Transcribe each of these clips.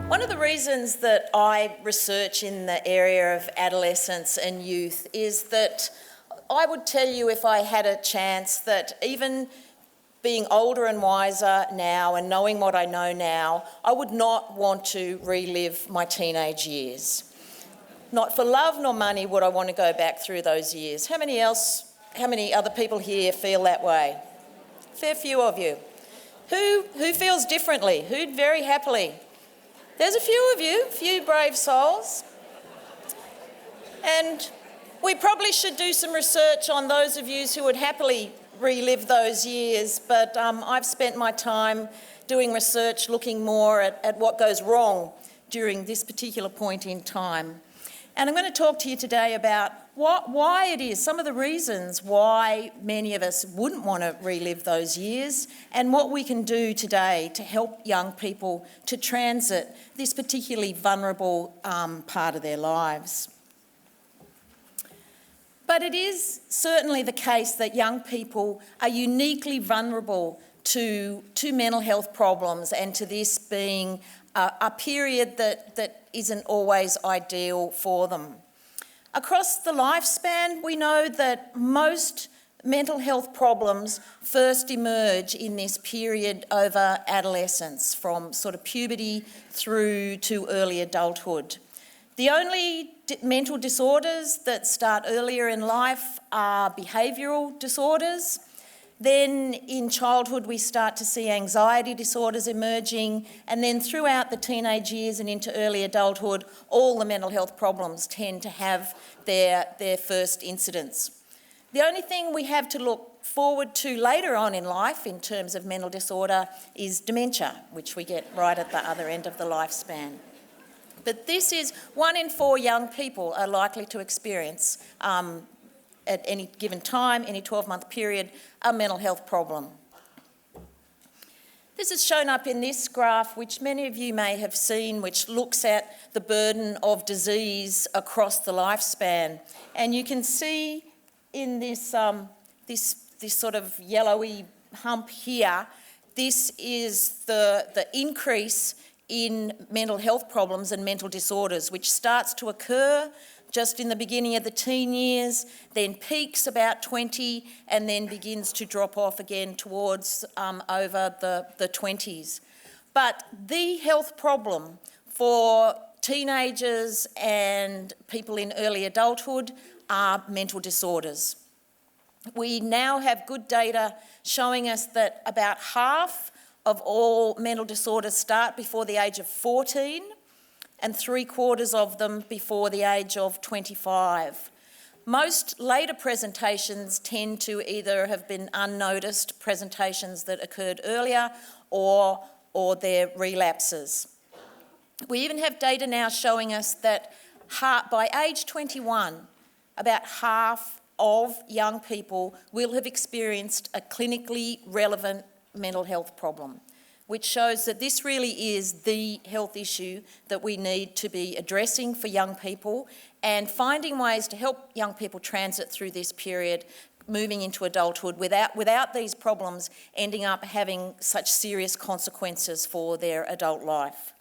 One of the reasons that I research in the area of adolescence and youth is that I would tell you, if I had a chance, that even being older and wiser now and knowing what I know now, I would not want to relive my teenage years. Not for love nor money would I want to go back through those years. How many other people here feel that way? Fair few of you. Who feels differently? Who'd very happily? There's a few of you, a few brave souls. And we probably should do some research on those of you who would happily relive those years, but I've spent my time doing research looking more at what goes wrong during this particular point in time. And I'm going to talk to you today about why it is, some of the reasons why many of us wouldn't want to relive those years, and what we can do today to help young people to transit this particularly vulnerable part of their lives. But it is certainly the case that young people are uniquely vulnerable to mental health problems, and to this being a period that isn't always ideal for them. Across the lifespan, we know that most mental health problems first emerge in this period over adolescence, from sort of puberty through to early adulthood. The only mental disorders that start earlier in life are behavioural disorders. Then in childhood we start to see anxiety disorders emerging, and then throughout the teenage years and into early adulthood, all the mental health problems tend to have their first incidents. The only thing we have to look forward to later on in life in terms of mental disorder is dementia, which we get right at the other end of the lifespan. But this is 1 in 4 young people are likely to experience at any given time, any 12-month period, a mental health problem. This is shown up in this graph, which many of you may have seen, which looks at the burden of disease across the lifespan. And you can see in this, this sort of yellowy hump here, this is the increase in mental health problems and mental disorders, which starts to occur just in the beginning of the teen years, then peaks about 20, and then begins to drop off again towards over the 20s. But the health problem for teenagers and people in early adulthood are mental disorders. We now have good data showing us that about half of all mental disorders start before the age of 14, and 3/4 of them before the age of 25. Most later presentations tend to either have been unnoticed presentations that occurred earlier, or they're relapses. We even have data now showing us that by age 21, about half of young people will have experienced a clinically relevant mental health problem, which shows that this really is the health issue that we need to be addressing for young people, and finding ways to help young people transit through this period, moving into adulthood without these problems ending up having such serious consequences for their adult life.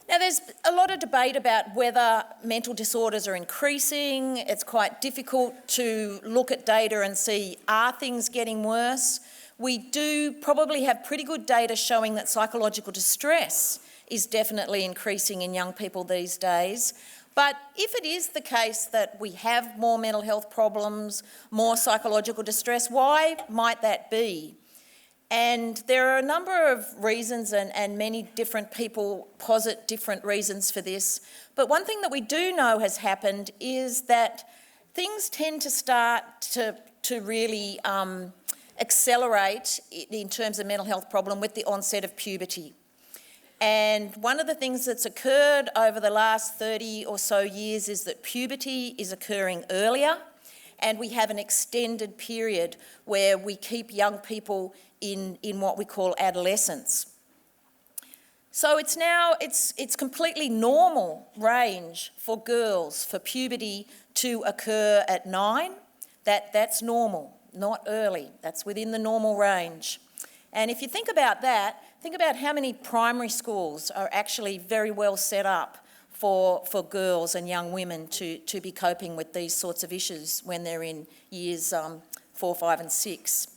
Now, there's a lot of debate about whether mental disorders are increasing. It's quite difficult to look at data and see, are things getting worse? We do probably have pretty good data showing that psychological distress is definitely increasing in young people these days. But if it is the case that we have more mental health problems, more psychological distress, why might that be? And there are a number of reasons, and many different people posit different reasons for this. But one thing that we do know has happened is that things tend to start to really accelerate in terms of mental health problem with the onset of puberty. And one of the things that's occurred over the last 30 or so years is that puberty is occurring earlier, and we have an extended period where we keep young people in what we call adolescence. So it's completely normal range for girls for puberty to occur at 9. That's normal, not early. That's within the normal range. And if you think about that, Think about how many primary schools are actually very well set up for girls and young women to be coping with these sorts of issues when they're in years 4, 5 and 6.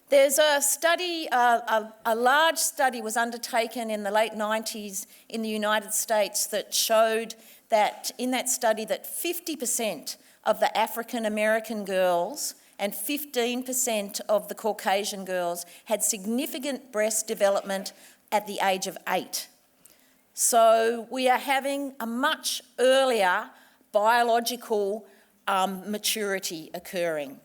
There's a study, a large study was undertaken in the late 90s in the United States that showed that in that study that 50% of the African American girls and 15% of the Caucasian girls had significant breast development at the age of 8. So we are having a much earlier biological maturity occurring.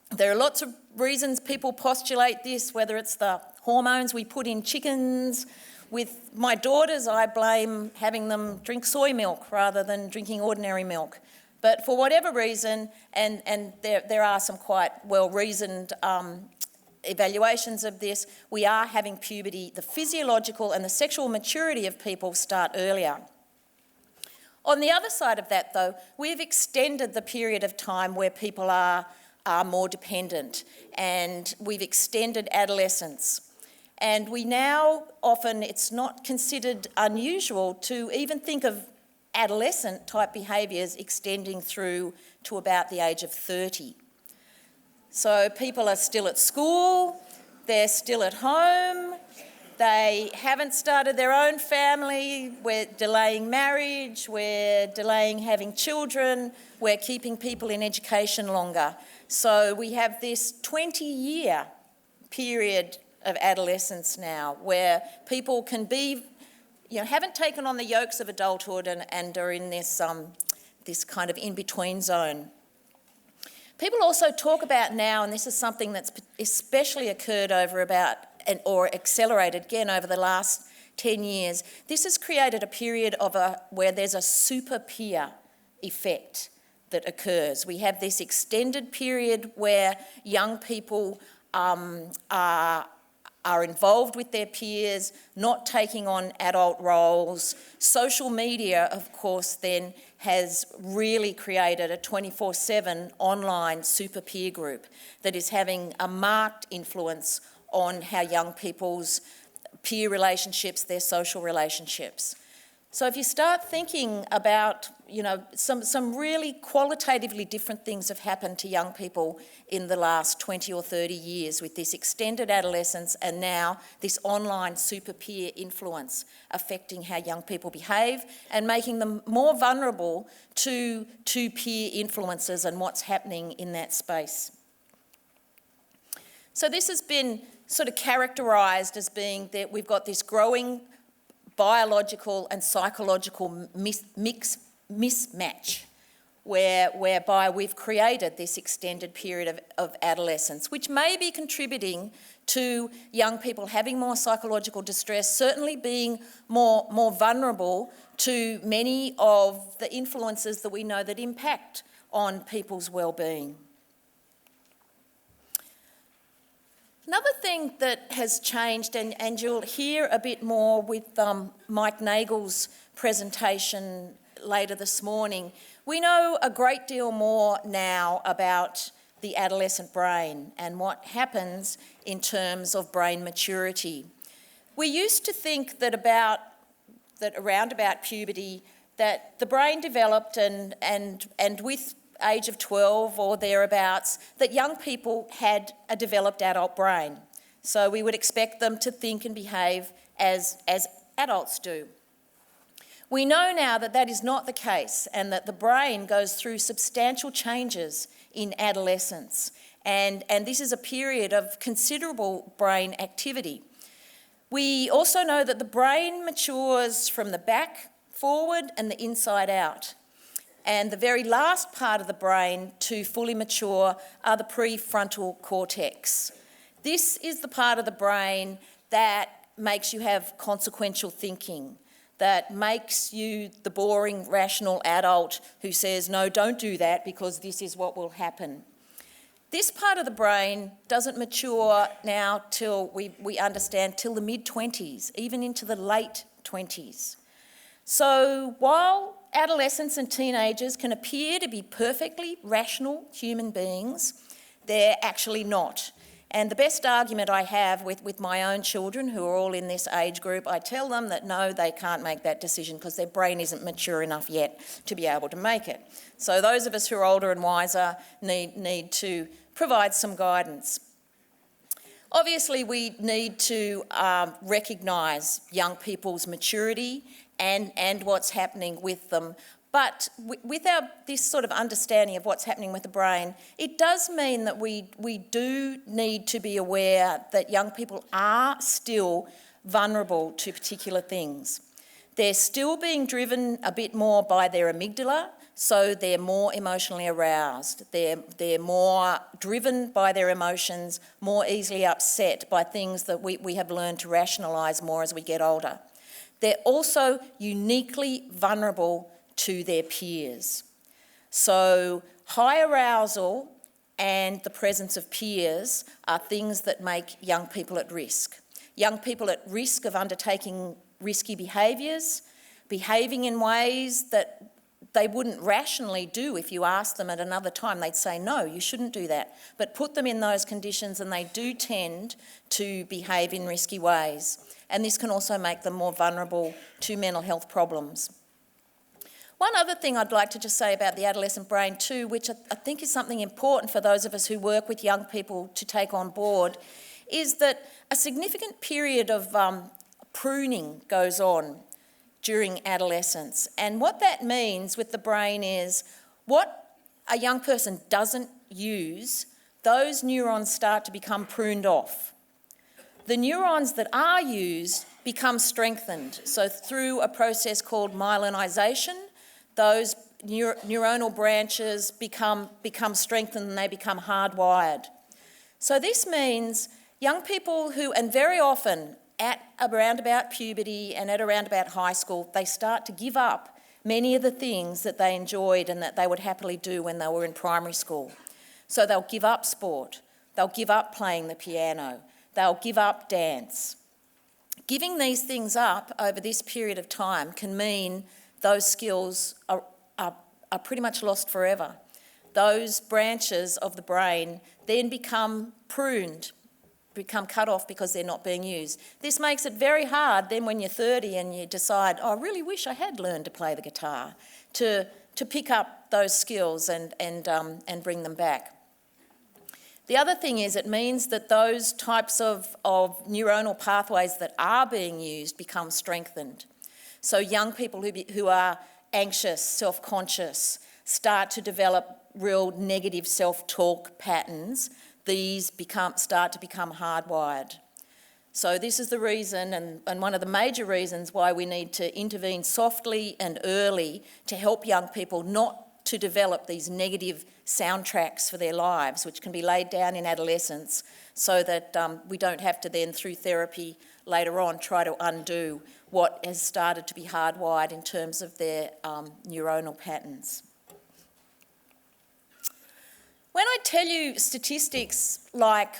There are lots of reasons people postulate this, whether it's the hormones we put in chickens. With my daughters, I blame having them drink soy milk rather than drinking ordinary milk. But for whatever reason, and there are some quite well-reasoned evaluations of this, we are having puberty. The physiological and the sexual maturity of people start earlier. On the other side of that, though, we've extended the period of time where people are more dependent, and we've extended adolescence. And we now often, it's not considered unusual to even think of adolescent type behaviours extending through to about the age of 30. So people are still at school, they're still at home, they haven't started their own family, we're delaying marriage, we're delaying having children, we're keeping people in education longer. So we have this 20-year period of adolescence now where people can be, haven't taken on the yokes of adulthood and are in this kind of in-between zone. People also talk about now, and this is something that's especially occurred or accelerated again over the last 10 years, this has created a period where there's a super peer effect that occurs. We have this extended period where young people are involved with their peers, not taking on adult roles. Social media, of course, then has really created a 24/7 online super peer group that is having a marked influence on how young people's peer relationships, their social relationships. So if you start thinking about, some really qualitatively different things have happened to young people in the last 20 or 30 years with this extended adolescence and now this online super peer influence affecting how young people behave and making them more vulnerable to peer influences and what's happening in that space. So this has been sort of characterised as being that we've got this growing biological and psychological mismatch whereby we've created this extended period of adolescence, which may be contributing to young people having more psychological distress, certainly being more vulnerable to many of the influences that we know that impact on people's well-being. Another thing that has changed, and you'll hear a bit more with Mike Nagel's presentation later this morning, we know a great deal more now about the adolescent brain and what happens in terms of brain maturity. We used to think that around about puberty, that the brain developed and with age of 12 or thereabouts, that young people had a developed adult brain. So we would expect them to think and behave as adults do. We know now that that is not the case and that the brain goes through substantial changes in adolescence. And this is a period of considerable brain activity. We also know that the brain matures from the back forward and the inside out. And the very last part of the brain to fully mature are the prefrontal cortex. This is the part of the brain that makes you have consequential thinking, that makes you the boring, rational adult who says, no, don't do that because this is what will happen. This part of the brain doesn't mature now till we understand till the mid-20s, even into the late 20s. So while adolescents and teenagers can appear to be perfectly rational human beings, they're actually not. And the best argument I have with my own children, who are all in this age group, I tell them that no, they can't make that decision because their brain isn't mature enough yet to be able to make it. So those of us who are older and wiser need to provide some guidance. Obviously, we need to recognise young people's maturity and what's happening with them. But with this sort of understanding of what's happening with the brain, it does mean that we do need to be aware that young people are still vulnerable to particular things. They're still being driven a bit more by their amygdala, so they're more emotionally aroused. They're more driven by their emotions, more easily upset by things that we have learned to rationalise more as we get older. They're also uniquely vulnerable to their peers. So high arousal and the presence of peers are things that make young people at risk. Young people at risk of undertaking risky behaviours, behaving in ways that they wouldn't rationally do if you asked them at another time. They'd say, no, you shouldn't do that. But put them in those conditions and they do tend to behave in risky ways. And this can also make them more vulnerable to mental health problems. One other thing I'd like to just say about the adolescent brain too, which I think is something important for those of us who work with young people to take on board, is that a significant period of pruning goes on during adolescence. And what that means with the brain is what a young person doesn't use, those neurons start to become pruned off. The neurons that are used become strengthened. So through a process called myelinization, those neuronal branches become strengthened and they become hardwired. So this means young people who, and very often at around about puberty and at around about high school, they start to give up many of the things that they enjoyed and that they would happily do when they were in primary school. So they'll give up sport, they'll give up playing the piano, they'll give up dance. Giving these things up over this period of time can mean those skills are pretty much lost forever. Those branches of the brain then become pruned, become cut off because they're not being used. This makes it very hard then when you're 30 and you decide, oh, I really wish I had learned to play the guitar, to pick up those skills and bring them back. The other thing is it means that those types of neuronal pathways that are being used become strengthened. So young people who are anxious, self-conscious, start to develop real negative self-talk patterns. These start to become hardwired. So this is the reason, and one of the major reasons why we need to intervene softly and early to help young people not to develop these negative soundtracks for their lives, which can be laid down in adolescence, so that we don't have to then, through therapy later on, try to undo what has started to be hardwired in terms of their neuronal patterns. When I tell you statistics like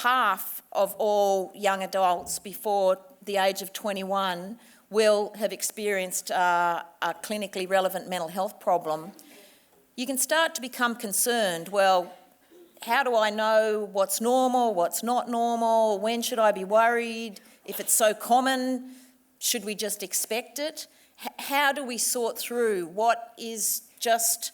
half of all young adults before the age of 21 will have experienced a clinically relevant mental health problem, you can start to become concerned. Well, how do I know what's normal, what's not normal? When should I be worried? If it's so common, should we just expect it? How do we sort through what is just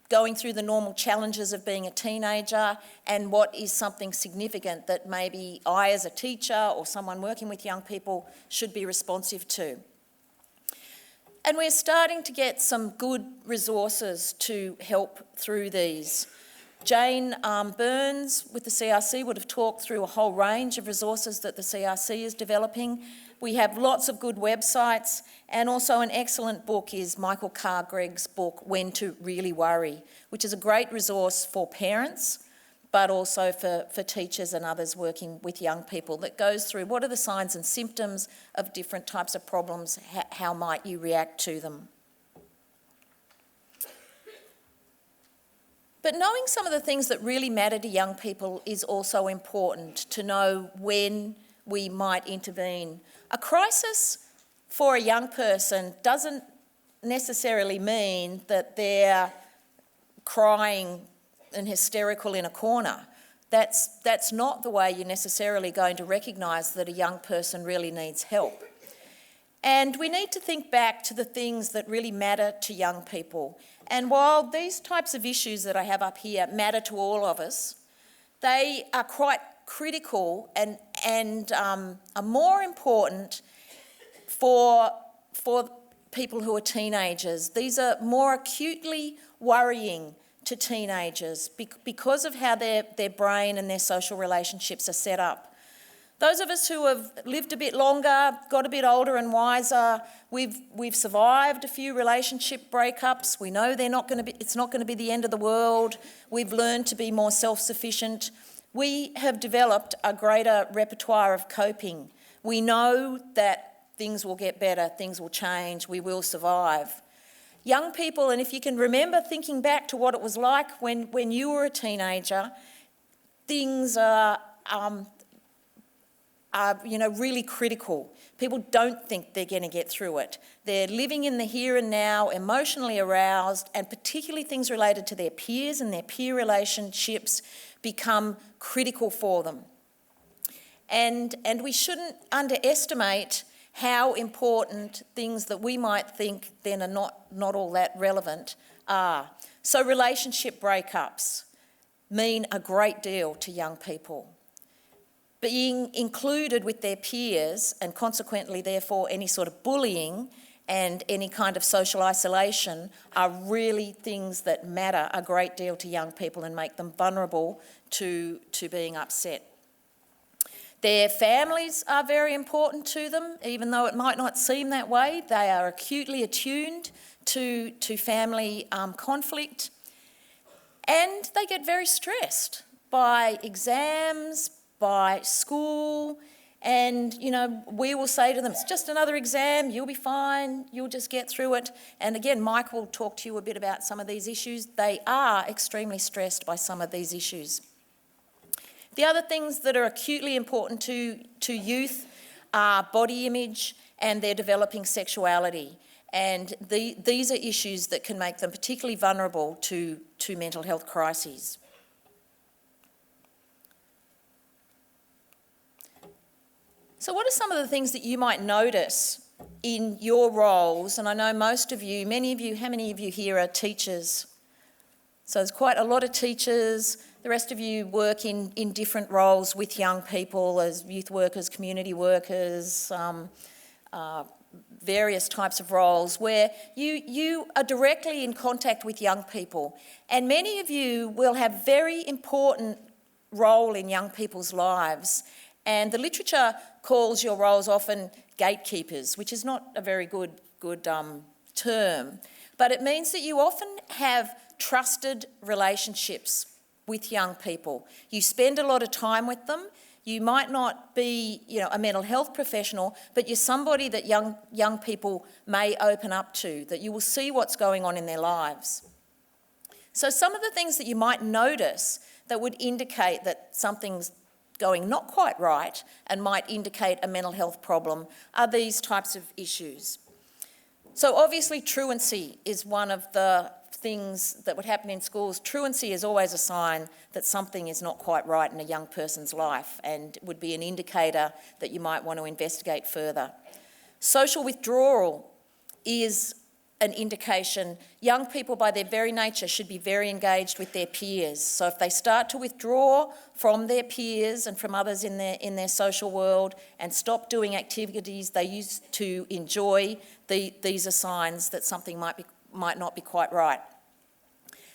going through the normal challenges of being a teenager and what is something significant that maybe I as a teacher or someone working with young people should be responsive to? And we're starting to get some good resources to help through these. Jane Burns with the CRC would have talked through a whole range of resources that the CRC is developing. We have lots of good websites, and also an excellent book is Michael Carr-Gregg's book, When to Really Worry, which is a great resource for parents, but also for teachers and others working with young people, that goes through what are the signs and symptoms of different types of problems, how might you react to them. But knowing some of the things that really matter to young people is also important, to know when we might intervene. A crisis for a young person doesn't necessarily mean that they're crying and hysterical in a corner. that's not the way you're necessarily going to recognise that a young person really needs help. And we need to think back to the things that really matter to young people. And while these types of issues that I have up here matter to all of us, they are quite critical and are more important for people who are teenagers. These are more acutely worrying to teenagers because of how their brain and their social relationships are set up. Those of us who have lived a bit longer, got a bit older and wiser, we've survived a few relationship breakups. We know it's not going to be the end of the world. We've learned to be more self-sufficient. We have developed a greater repertoire of coping. We know that things will get better, things will change, we will survive. Young people, and if you can remember thinking back to what it was like when you were a teenager, things are really critical. People don't think they're going to get through it. They're living in the here and now, emotionally aroused, and particularly things related to their peers and their peer relationships become critical for them. And we shouldn't underestimate how important things that we might think then are not all that relevant are. So relationship breakups mean a great deal to young people. Being included with their peers and consequently therefore any sort of bullying and any kind of social isolation are really things that matter a great deal to young people and make them vulnerable to being upset. Their families are very important to them, even though it might not seem that way. They are acutely attuned to family conflict, and they get very stressed by exams, by school, and we will say to them, it's just another exam, you'll be fine, you'll just get through it. And again, Mike will talk to you a bit about some of these issues. They are extremely stressed by some of these issues. The other things that are acutely important to youth are body image and their developing sexuality. And these are issues that can make them particularly vulnerable to mental health crises. So what are some of the things that you might notice in your roles? And I know most of you, many of you, how many of you here are teachers? So there's quite a lot of teachers. The rest of you work in different roles with young people as youth workers, community workers, various types of roles where you are directly in contact with young people. And many of you will have very important role in young people's lives. And the literature calls your roles often gatekeepers, which is not a very good term. But it means that you often have trusted relationships with young people. You spend a lot of time with them. You might not be, a mental health professional, but you're somebody that young people may open up to, that you will see what's going on in their lives. So some of the things that you might notice that would indicate that something's going not quite right and might indicate a mental health problem are these types of issues. So obviously truancy is one of the things that would happen in schools. Truancy is always a sign that something is not quite right in a young person's life and would be an indicator that you might want to investigate further. Social withdrawal is an indication. Young people by their very nature should be very engaged with their peers. So if they start to withdraw from their peers and from others in their social world and stop doing activities they used to enjoy, these are signs that something might not be quite right.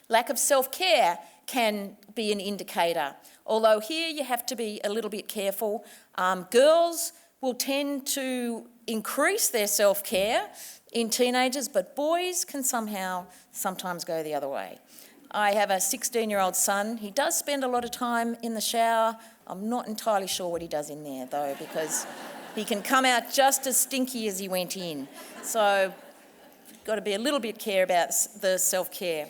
Lack of self-care can be an indicator, although here you have to be a little bit careful. Girls will tend to increase their self-care in teenagers, but boys can sometimes go the other way. I have a 16-year-old son. He does spend a lot of time in the shower. I'm not entirely sure what he does in there, though, because he can come out just as stinky as he went in. So got to be a little bit careful about the self-care.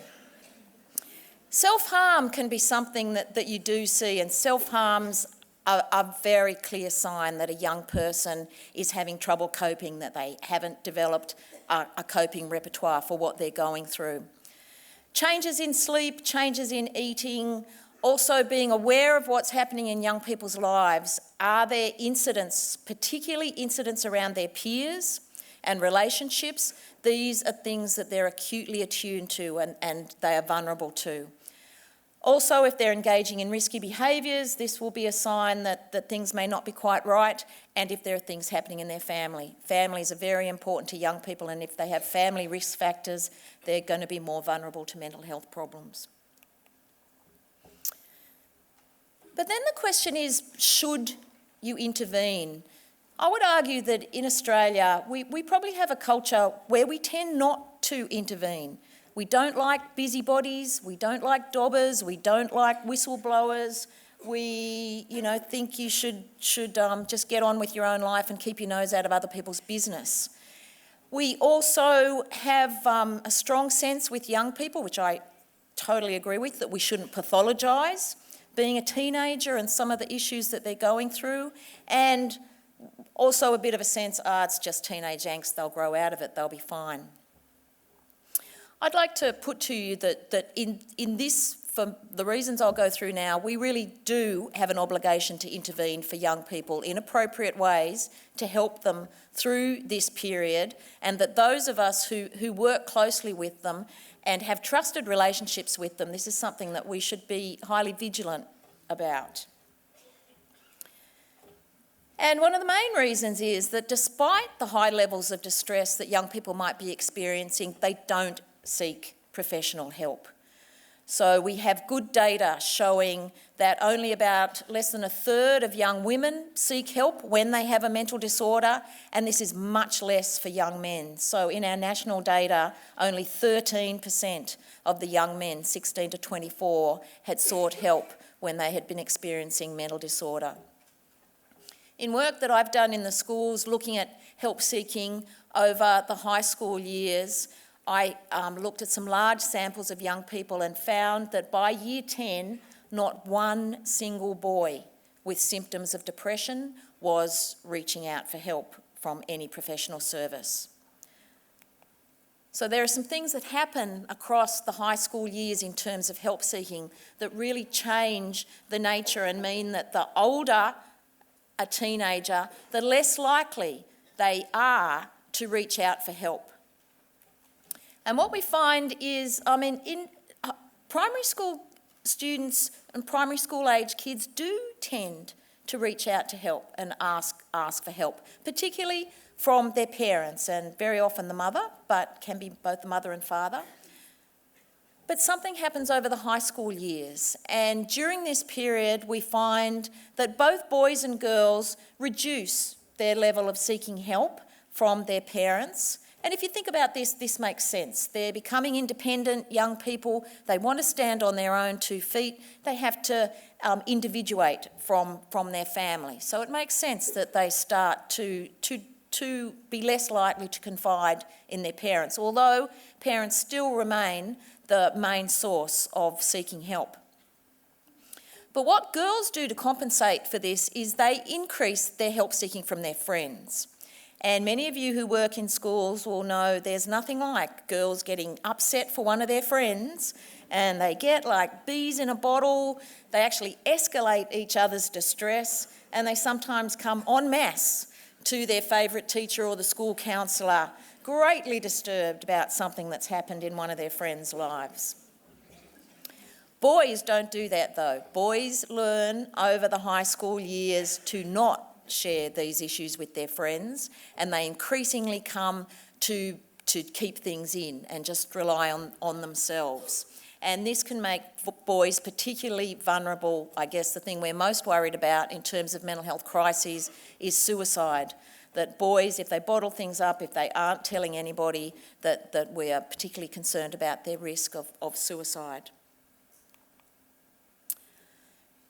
Self-harm can be something that you do see, and self-harms are a very clear sign that a young person is having trouble coping, that they haven't developed a coping repertoire for what they're going through. Changes in sleep, changes in eating, Also being aware of what's happening in young people's lives. Are there incidents, particularly incidents around their peers and relationships? These are things that they're acutely attuned to and they are vulnerable to. Also, if they're engaging in risky behaviours, this will be a sign that things may not be quite right, and if there are things happening in their family. Families are very important to young people, and if they have family risk factors, they're going to be more vulnerable to mental health problems. But then the question is, should you intervene? I would argue that in Australia, we probably have a culture where we tend not to intervene. We don't like busybodies, we don't like dobbers, we don't like whistleblowers. We, think you should just get on with your own life and keep your nose out of other people's business. We also have a strong sense with young people, which I totally agree with, that we shouldn't pathologise being a teenager and some of the issues that they're going through, and also a bit of a sense, it's just teenage angst, they'll grow out of it, they'll be fine. I'd like to put to you that in this, for the reasons I'll go through now, we really do have an obligation to intervene for young people in appropriate ways to help them through this period, and that those of us who work closely with them and have trusted relationships with them, this is something that we should be highly vigilant about. And one of the main reasons is that despite the high levels of distress that young people might be experiencing, they don't seek professional help. So we have good data showing that only about less than a third of young women seek help when they have a mental disorder, and this is much less for young men. So in our national data, only 13% of the young men, 16 to 24, had sought help when they had been experiencing mental disorder. In work that I've done in the schools looking at help seeking over the high school years, I looked at some large samples of young people and found that by year 10, not one single boy with symptoms of depression was reaching out for help from any professional service. So there are some things that happen across the high school years in terms of help seeking that really change the nature and mean that the older a teenager, the less likely they are to reach out for help. And what we find is, in primary school students and primary school age kids do tend to reach out to help and ask for help, particularly from their parents, and very often the mother, but can be both the mother and father. But something happens over the high school years, and during this period we find that both boys and girls reduce their level of seeking help from their parents. And if you think about this, this makes sense. They're becoming independent young people. They want to stand on their own 2 feet. They have to individuate from their family. So it makes sense that they start to be less likely to confide in their parents, although parents still remain the main source of seeking help. But what girls do to compensate for this is they increase their help seeking from their friends. And many of you who work in schools will know there's nothing like girls getting upset for one of their friends, and they get like bees in a bottle. They actually escalate each other's distress, and they sometimes come en masse to their favourite teacher or the school counsellor, greatly disturbed about something that's happened in one of their friends' lives. Boys don't do that though. Boys learn over the high school years to not share these issues with their friends, and they increasingly come to keep things in and just rely on themselves. And this can make boys particularly vulnerable. I guess the thing we're most worried about in terms of mental health crises is suicide. That boys, if they bottle things up, if they aren't telling anybody, that we are particularly concerned about their risk of suicide.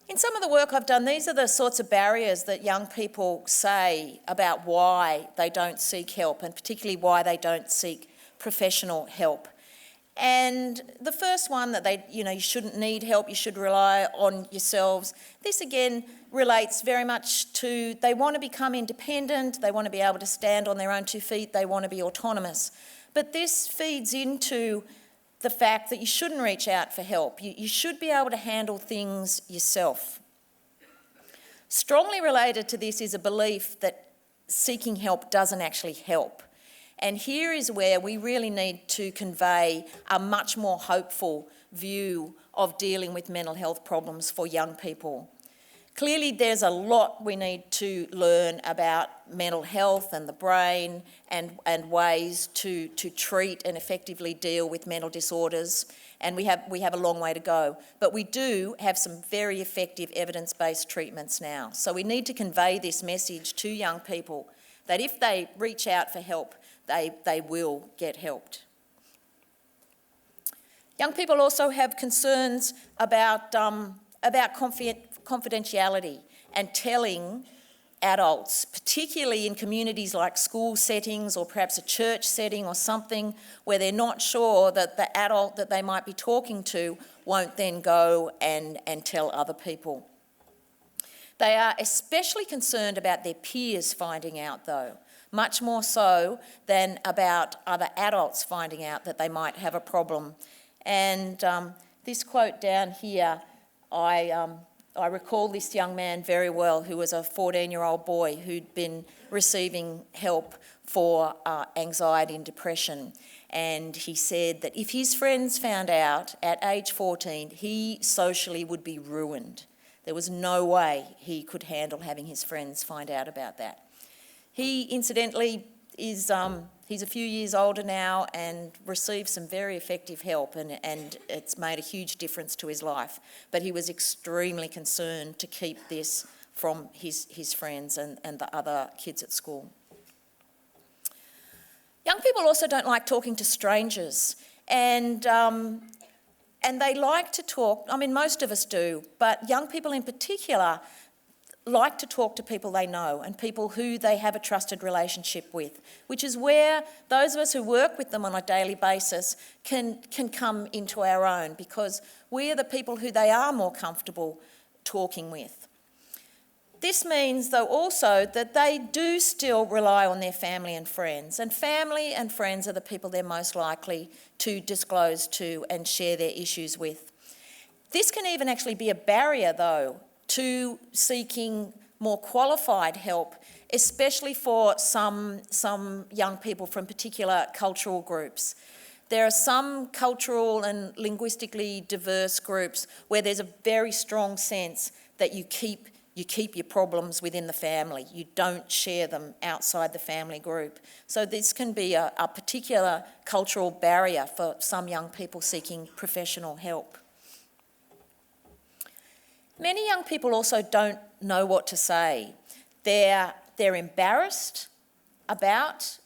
In some of the work I've done, these are the sorts of barriers that young people say about why they don't seek help, and particularly why they don't seek professional help. And the first one, that you shouldn't need help, you should rely on yourselves. This again relates very much to they want to become independent, they want to be able to stand on their own 2 feet, they want to be autonomous. But this feeds into the fact that you shouldn't reach out for help. You should be able to handle things yourself. Strongly related to this is a belief that seeking help doesn't actually help. And here is where we really need to convey a much more hopeful view of dealing with mental health problems for young people. Clearly, there's a lot we need to learn about mental health and the brain and ways to treat and effectively deal with mental disorders, and we have a long way to go. But we do have some very effective evidence-based treatments now. So we need to convey this message to young people that if they reach out for help, they will get helped. Young people also have concerns about confidentiality and telling adults, particularly in communities like school settings or perhaps a church setting or something where they're not sure that the adult that they might be talking to won't then go and tell other people. They are especially concerned about their peers finding out though, much more so than about other adults finding out that they might have a problem. And this quote down here, I recall this young man very well who was a 14-year-old boy who'd been receiving help for anxiety and depression. And he said that if his friends found out at age 14, he socially would be ruined. There was no way he could handle having his friends find out about that. He incidentally is he's a few years older now and received some very effective help, and it's made a huge difference to his life. But he was extremely concerned to keep this from his friends and the other kids at school. Young people also don't like talking to strangers, and they like to talk, I mean most of us do, but young people in particular like to talk to people they know and people who they have a trusted relationship with, which is where those of us who work with them on a daily basis can come into our own, because we are the people who they are more comfortable talking with. This means, though, also that they do still rely on their family and friends are the people they're most likely to disclose to and share their issues with. This can even actually be a barrier, though, to seeking more qualified help, especially for some young people from particular cultural groups. There are some cultural and linguistically diverse groups where there's a very strong sense that you keep your problems within the family. You don't share them outside the family group. So this can be a particular cultural barrier for some young people seeking professional help. Many young people also don't know what to say. They're embarrassed about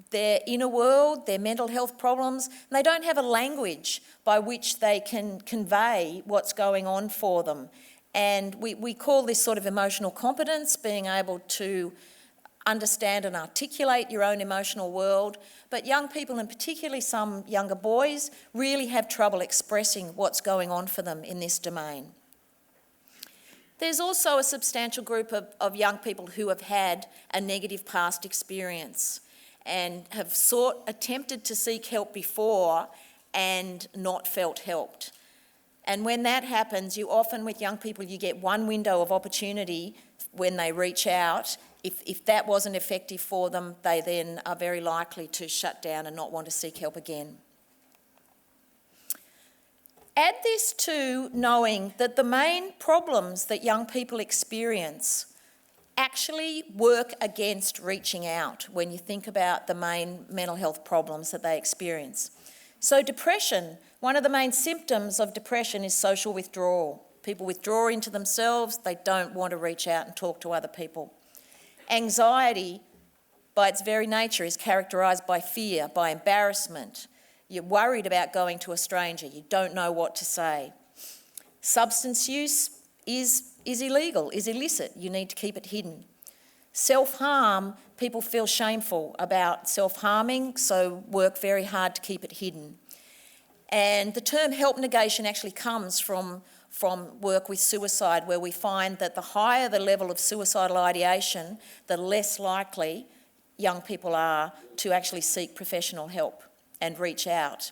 their inner world, their mental health problems, and they don't have a language by which they can convey what's going on for them. And we call this sort of emotional competence, being able to understand and articulate your own emotional world. But young people, and particularly some younger boys, really have trouble expressing what's going on for them in this domain. There's also a substantial group of young people who have had a negative past experience and have attempted to seek help before and not felt helped. And when that happens, you often, with young people, you get one window of opportunity when they reach out. If that wasn't effective for them, they then are very likely to shut down and not want to seek help again. Add this to knowing that the main problems that young people experience actually work against reaching out when you think about the main mental health problems that they experience. So depression, one of the main symptoms of depression is social withdrawal. People withdraw into themselves, they don't want to reach out and talk to other people. Anxiety, by its very nature, is characterised by fear, by embarrassment. You're worried about going to a stranger, you don't know what to say. Substance use is illegal, is illicit, you need to keep it hidden. Self-harm, people feel shameful about self-harming, so work very hard to keep it hidden. And the term help negation actually comes from work with suicide, where we find that the higher the level of suicidal ideation, the less likely young people are to actually seek professional help and reach out.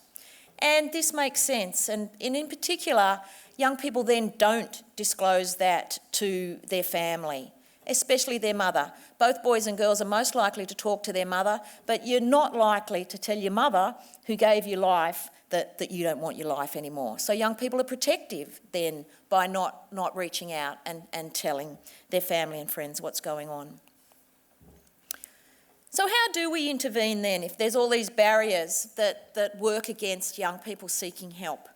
And this makes sense. And in particular, young people then don't disclose that to their family, especially their mother. Both boys and girls are most likely to talk to their mother, but you're not likely to tell your mother, who gave you life, that you don't want your life anymore. So young people are protective then by not reaching out and telling their family and friends what's going on. So how do we intervene then if there's all these barriers that work against young people seeking help?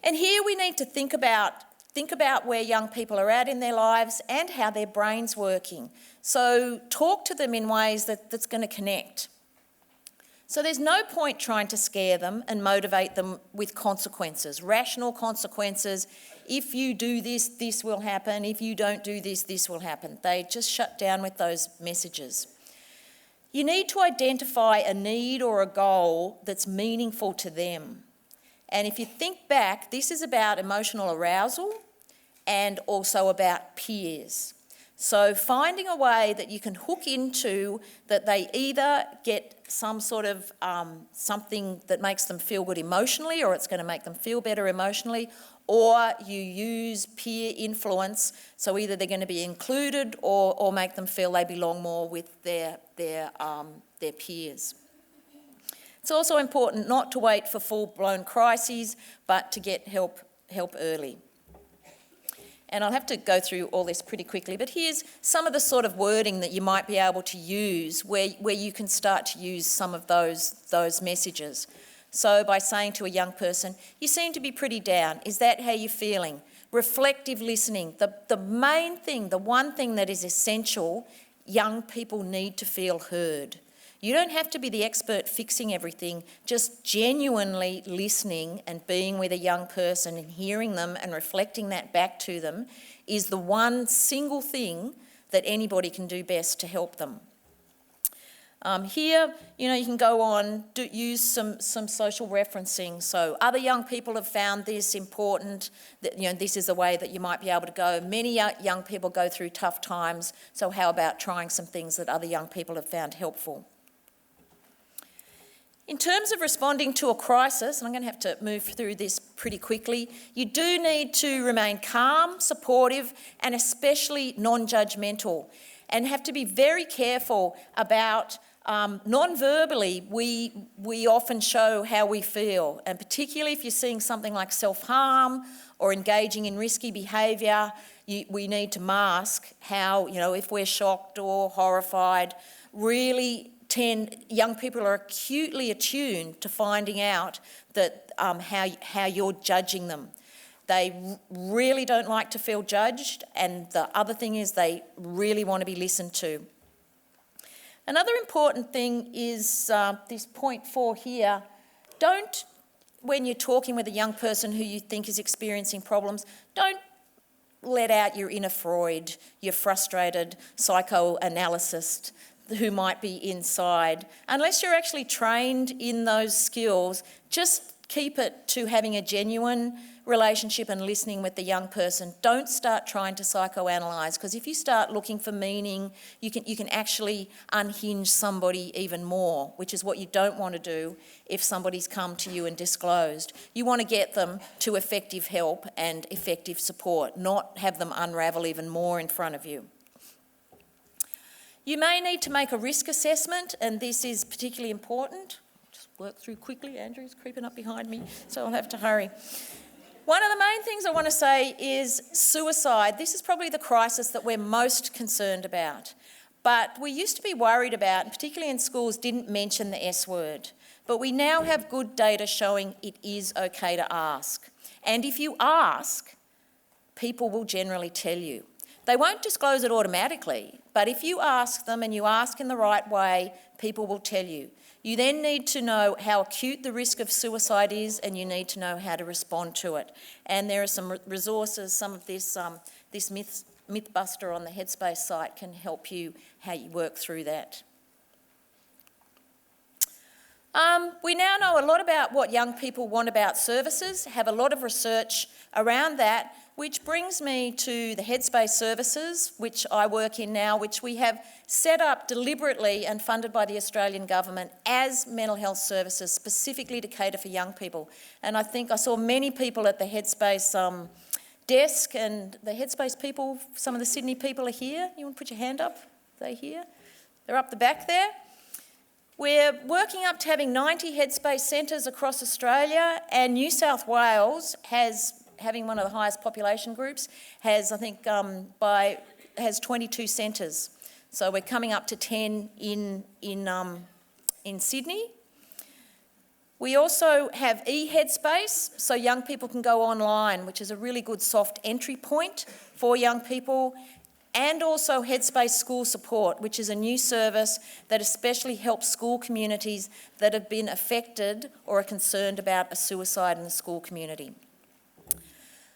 And here we need to think about where young people are at in their lives and how their brain's working. So talk to them in ways that's going to connect. So there's no point trying to scare them and motivate them with consequences, rational consequences. If you do this, this will happen. If you don't do this, this will happen. They just shut down with those messages. You need to identify a need or a goal that's meaningful to them. And if you think back, this is about emotional arousal and also about peers. So finding a way that you can hook into that they either get some sort of something that makes them feel good emotionally, or it's going to make them feel better emotionally, or you use peer influence, so either they're going to be included or make them feel they belong more with their peers. It's also important not to wait for full-blown crises, but to get help early. And I'll have to go through all this pretty quickly, but here's some of the sort of wording that you might be able to use where you can start to use some of those messages. So by saying to a young person, you seem to be pretty down. Is that how you're feeling? Reflective listening. The main thing, the one thing that is essential, young people need to feel heard. You don't have to be the expert fixing everything, just genuinely listening and being with a young person and hearing them and reflecting that back to them is the one single thing that anybody can do best to help them. Here, you can go on, use some social referencing. So other young people have found this important, that this is a way that you might be able to go. Many young people go through tough times, so how about trying some things that other young people have found helpful? In terms of responding to a crisis, and I'm going to have to move through this pretty quickly, you do need to remain calm, supportive, and especially non-judgmental, and have to be very careful about non-verbally, we often show how we feel, and particularly if you're seeing something like self-harm or engaging in risky behaviour, we need to mask how, if we're shocked or horrified, really young people are acutely attuned to finding out that how you're judging them. They really don't like to feel judged, and the other thing is they really want to be listened to. Another important thing is this point 4 here. When you're talking with a young person who you think is experiencing problems, don't let out your inner Freud, your frustrated psychoanalyst who might be inside. Unless you're actually trained in those skills, just keep it to having a genuine relationship and listening with the young person. Don't start trying to psychoanalyse, because if you start looking for meaning, you can actually unhinge somebody even more, which is what you don't want to do if somebody's come to you and disclosed. You want to get them to effective help and effective support, not have them unravel even more in front of you. You may need to make a risk assessment, and this is particularly important. Just work through quickly. Andrew's creeping up behind me, so I'll have to hurry. One of the main things I want to say is suicide. This is probably the crisis that we're most concerned about. But we used to be worried about, and particularly in schools, didn't mention the S word. But we now have good data showing it is okay to ask. And if you ask, people will generally tell you. They won't disclose it automatically, but if you ask them and you ask in the right way, people will tell you. You then need to know how acute the risk of suicide is, and you need to know how to respond to it. And there are some resources, some of this Mythbuster on the Headspace site can help you how you work through that. We now know a lot about what young people want about services, have a lot of research around that, which brings me to the Headspace services, which I work in now, which we have set up deliberately and funded by the Australian government as mental health services, specifically to cater for young people. And I think I saw many people at the Headspace desk, and the Headspace people, some of the Sydney people are here. You want to put your hand up? Are they here? They're up the back there. We're working up to having 90 Headspace centres across Australia, and New South Wales having one of the highest population groups, has 22 centres. So we're coming up to 10 in Sydney. We also have e-Headspace, so young people can go online, which is a really good soft entry point for young people, and also Headspace School Support, which is a new service that especially helps school communities that have been affected or are concerned about a suicide in the school community.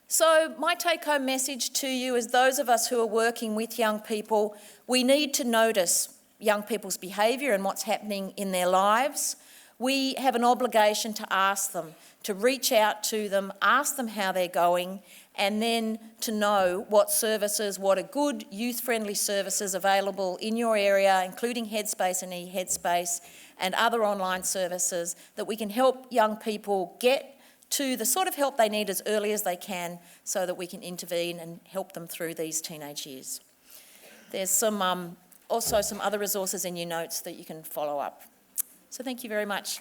So my take-home message to you is, those of us who are working with young people, we need to notice young people's behaviour and what's happening in their lives. We have an obligation to ask them, to reach out to them, ask them how they're going, and then to know what services, what are good youth-friendly services available in your area, including Headspace and e-Headspace and other online services, that we can help young people get to the sort of help they need as early as they can, so that we can intervene and help them through these teenage years. There's also some other resources in your notes that you can follow up. So thank you very much.